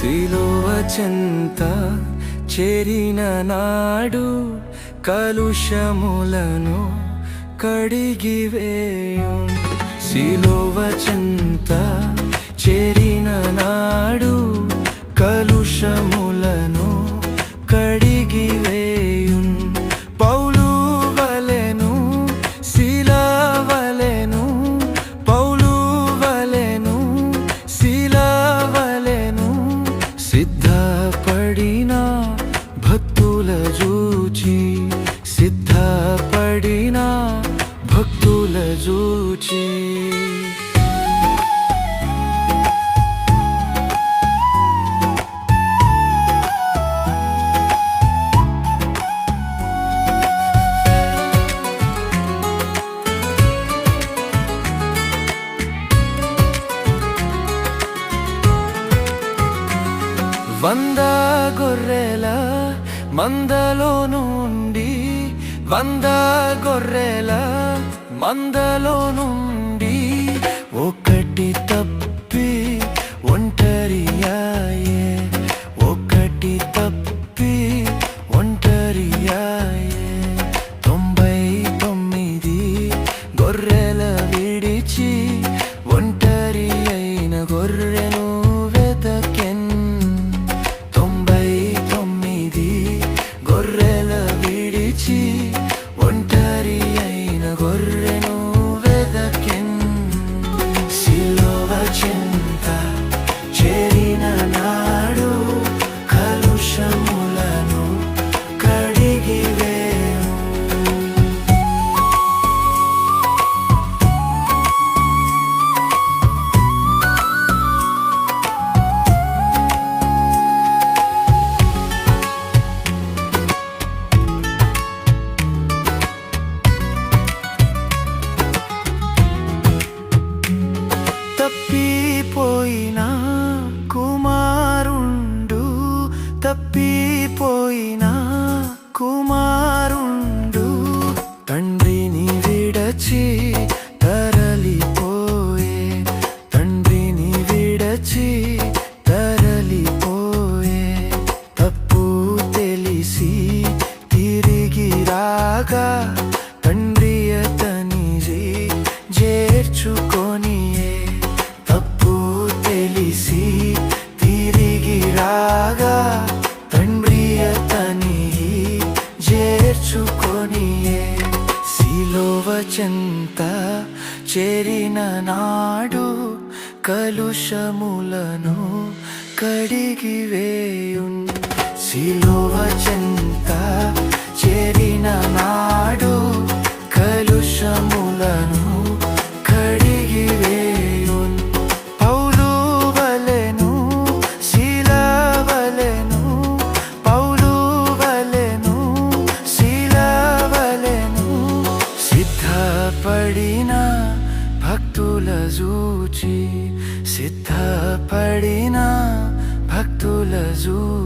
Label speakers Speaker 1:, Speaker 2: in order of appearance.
Speaker 1: సిలువ చెంత చేరిన నాడు కలుషములను కడిగివేయును. సిలువ చెంత చేరిన నాడు కలుషములను కడిగివేయును. పౌలు వలెను శిలవలెను, పౌలు వలెను శిలవలెను సిద్ధపడిన భక్తుల జూచి, సిద్ధపడిన భక్తుల జూచి. వంద గొర్రెల మందలో నుండి, వంద గొర్రెల మందలో నుండి ఒకటి తప్పి ఒంటరియాయే, ఒకటి తప్పి ఒంటరియాయే. 99 గొర్రెల విడిచి ఒంటరి అయిన గొర్రెను వెతకెన్. 99 గొర్రెల విడిచి ఒంటరి అయిన గొర్రెను వెతకెన్. సిలువ చెంత చేరిన నాడు కలుషములను కడిగివేయును. తప్పిపోయిన కుమారుండు, తప్పిపోయిన కుమారుండు తండ్రిని విడచి తరలిపోయే, తండ్రిని విడచి తరలిపోయే. తప్పు తెలిసి తిరిగి రాగా తండ్రి అతనిని చేర్చుకొనియే. తెలిసి తిరిగి రాగా తండ్రి అతని చేర్చుకొనియే. సిలువ చెంత చేరిన నాడు కలుషములను కడిగివేయును. సిలువ చెంత చేరిన నాడు కలుషములను కడిగివేయును. పౌలు వలెను శిలవలెను, పౌలు వలెను శిలవలెను సిద్ధపడిన భక్తుల జూచి, సిద్ధపడిన భక్తుల జూచి.